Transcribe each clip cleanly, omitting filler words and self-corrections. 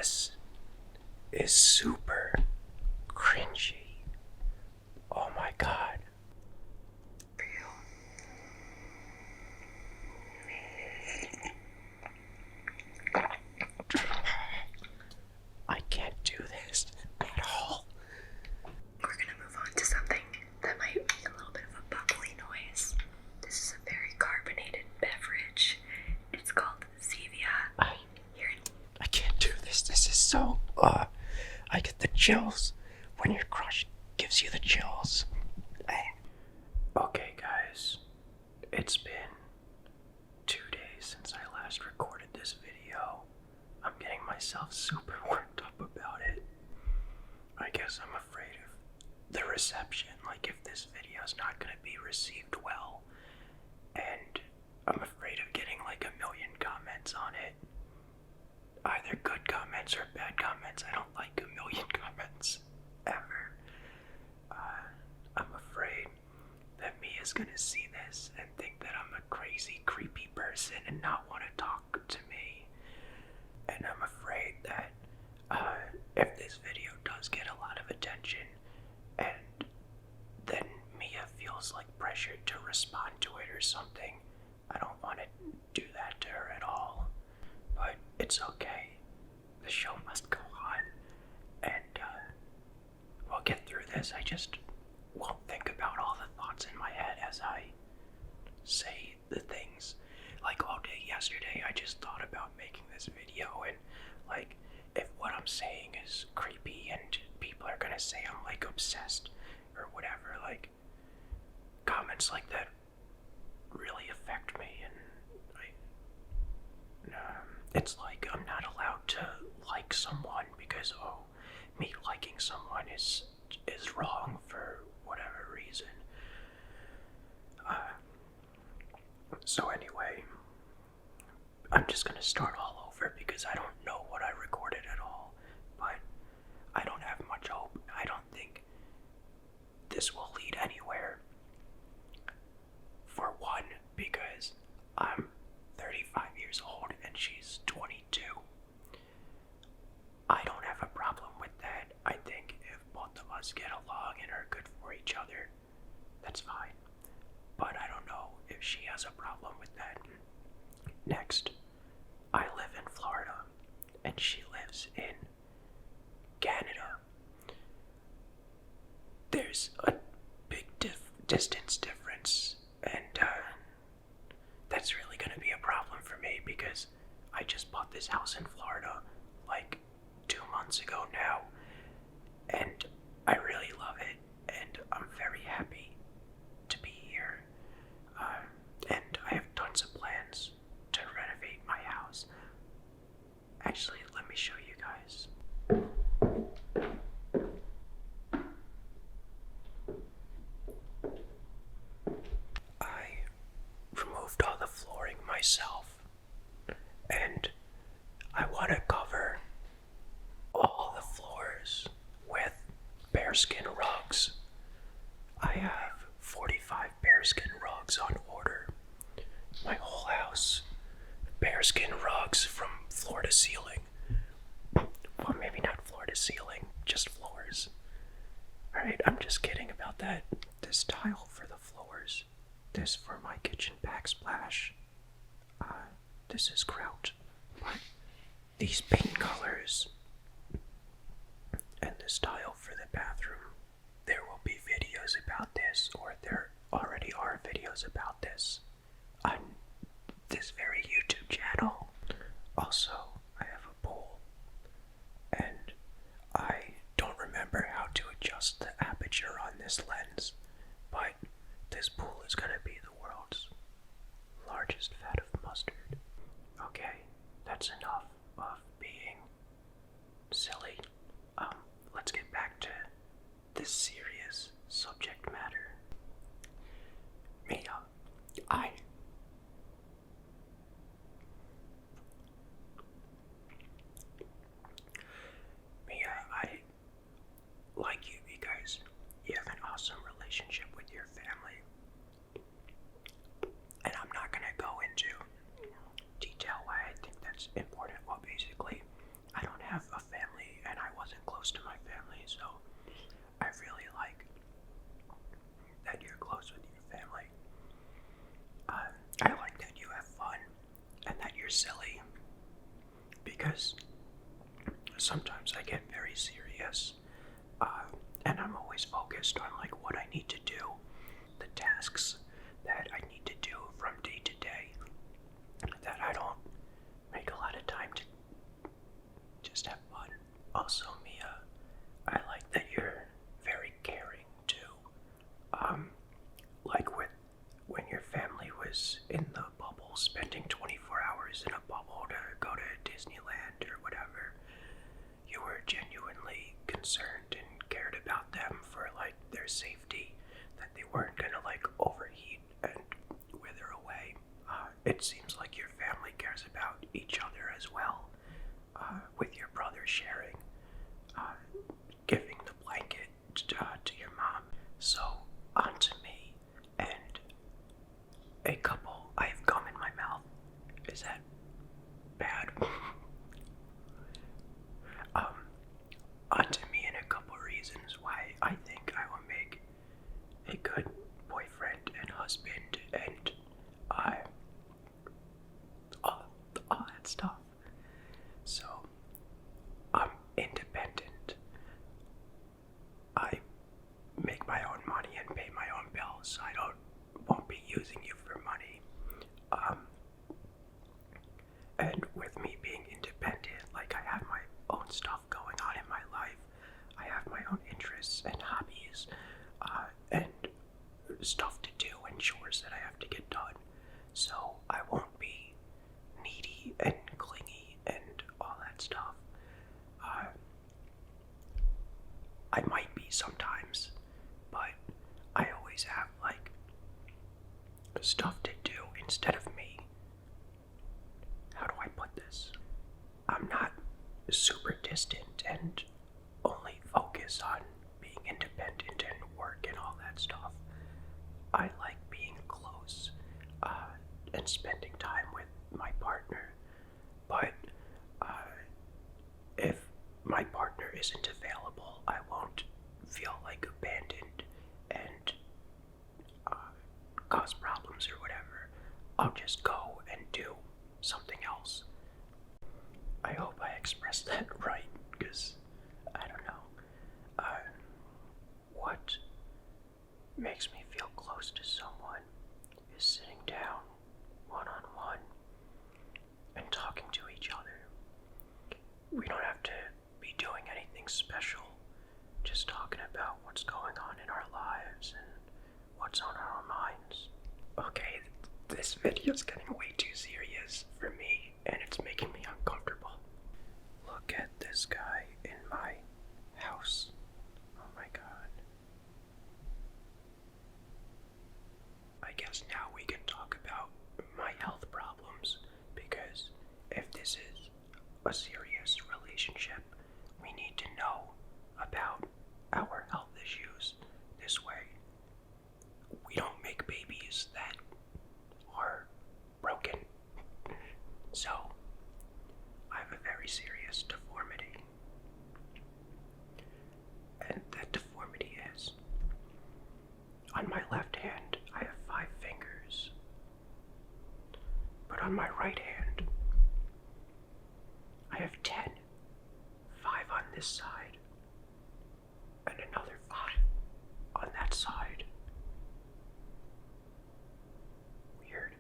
This is super cringy. Oh my god. I can't do this at all. We're gonna move on to something that might make a little bit of a bubbly noise. This is a very carbonated beverage. It's called Zevia. I can't do this. This is so, I get the chills. When your crush gives you the chills. Okay, guys. It's been 2 days since I last recorded this video. I'm getting myself super worked up about it. I guess I'm afraid of the reception, like if this video's not gonna be received well. And I'm afraid of getting like 1,000,000 comments on it. Either good comments or bad comments. I don't like 1,000,000 comments, ever. I'm afraid that Mia's gonna see this and think that I'm a crazy, creepy person and not want to talk to me. And I'm afraid that if this video does get a lot of attention and then Mia feels like pressured to respond to it or something, I don't want to do that to her at all. But it's okay. The show must go on. And we'll get through this. I just won't think about all the thoughts in my head as I say the things. Like all day yesterday, I just thought about making this video and like if what I'm saying is creepy and people are gonna say I'm like obsessed or whatever, like comments like that really affect me, and it's like I'm not allowed to like someone because me liking someone is wrong for whatever reason. So anyway, I'm just gonna start all over because I don't know what I recorded at all, but I don't have much hope. I don't think this will lead anywhere. For one, because I'm 35 years old and she's 22. I don't have a problem with that. I think if both of us get along and are good for each other, that's fine. But I don't know if she has a problem with that. Next, I live in Florida and she lives in Canada. There's a big distance difference, and that's really going to be a problem for me because I just bought this house in Florida like 2 months ago now, and I really love it, and I'm very happy to be here, and I have tons of plans to renovate my house. Actually, let me show you guys. I removed all the flooring myself, and I want to cover all the floors with bearskin rugs. I have 45 bearskin rugs on order. My whole house, bearskin rugs from floor to ceiling. Well, maybe not floor to ceiling, just floors. Alright, I'm just kidding about that. This tile for the floors. This for my kitchen backsplash. This is grout. But these paint colors and this tile for the bathroom, there will be videos about this, or there already are videos about this on this very YouTube channel. Also, I have a pool, and I don't remember how to adjust the aperture on this lens, but this pool is gonna be the world's largest vat of mustard. Okay, that's enough of being silly. Let's get back to this serious subject matter. Mia, I like you because you have an awesome relationship with your family. And I'm not gonna go into detail why I think that's important. Well, basically, I don't have a you're silly. Because sometimes I get very serious, and I'm always focused on like what I need to do, the tasks that I need to do from day to day, that I don't make a lot of time to just have fun. Also, Mia, I like that you're very caring too. Like when your family was in the bubble, spending 24 hours in a bubble to go to Disneyland or whatever, you were genuinely concerned and cared about them for like their safety, that they weren't gonna like overheat and wither away. It seems like your family cares about each other as well, with your brother sharing, giving the blanket to your mom. So, on to me, and a couple. I have gum in my mouth. Is that bad? On to me and a couple reasons why I think I will make a good boyfriend and husband and all that stuff. So, I'm independent. I make my own money and pay my own bills. I won't be using you for money. And with me being independent, like I have my own stuff going on in my life. I have my own interests and hobbies, and stuff to do and chores that I have to get done. So I won't be needy and clingy and all that stuff. I might be sometimes, but I always have like stuff to do instead of me. How do I put this? I'm not super distant and only focus on being independent and work and all that stuff. I like being close, and spending time with my partner. But if my partner isn't available, I won't feel like abandoned and cause problems or whatever. I'll just go and do something else. I hope I expressed that right, because I don't know. What makes me feel close to someone is sitting down one-on-one and talking to each other. We don't have to be doing anything special, just talking about what's going on in our lives and what's on our minds. Okay, this video's getting way too serious for me, and it's making me uncomfortable. Look at this guy in my house. Oh my god. I guess now we can talk about my health problems, because if this is a serious relationship, we need to know about our health issues. This way, we don't make babies that are broken. So, I have a very serious deformity. And that deformity is, on my left hand, I have 5 fingers. But on my right hand, I have 10. 5 on this side, and another 5 on that side. Weird.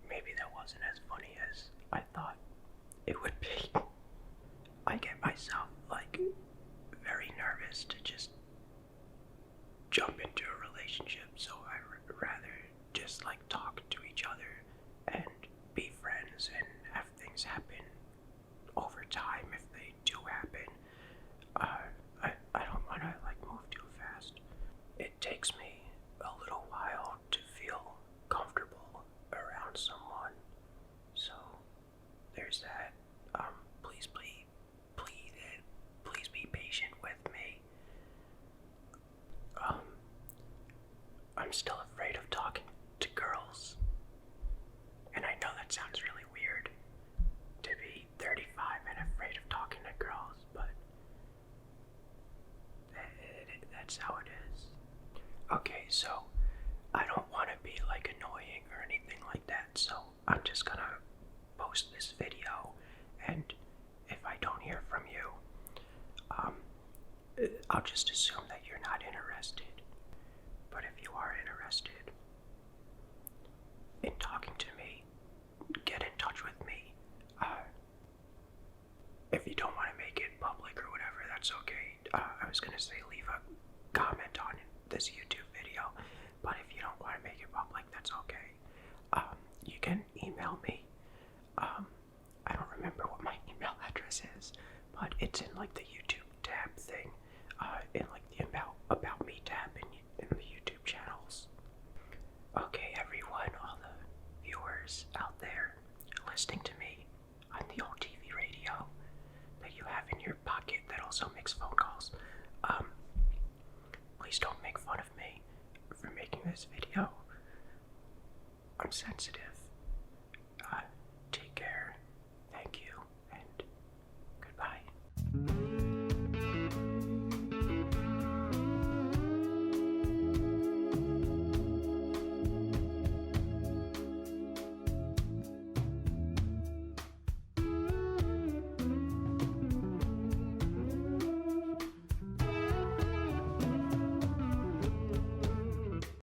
Maybe that wasn't as funny as I thought it would be. I get myself, like, very nervous to just jump into a relationship, so I rather just, like, talk to each other and be friends and have things happen over time if they do happen. I don't want to, like, move too fast. It takes me a little while to feel comfortable around someone, so there's that. Please be patient with me. I'm still afraid of talking to girls, and I know that sounds really weird to be 35 and afraid of talking to girls, but that's how it is. Okay, so I don't want to be like annoying or anything like that, so I'm just gonna just assume that you're not interested. But if you are interested in talking to me, get in touch with me. If you don't want to make it public or whatever, that's okay. I was gonna say leave a comment on this YouTube video, but if you don't want to make it public, that's okay. You can email me. I don't remember what my email address is, but it's in like the YouTube tab thing, in like the about me tab in the YouTube channels. Okay, everyone, all the viewers out there listening to me on the old TV radio that you have in your pocket that also makes phone calls, please don't make fun of me for making this video. I'm sensitive.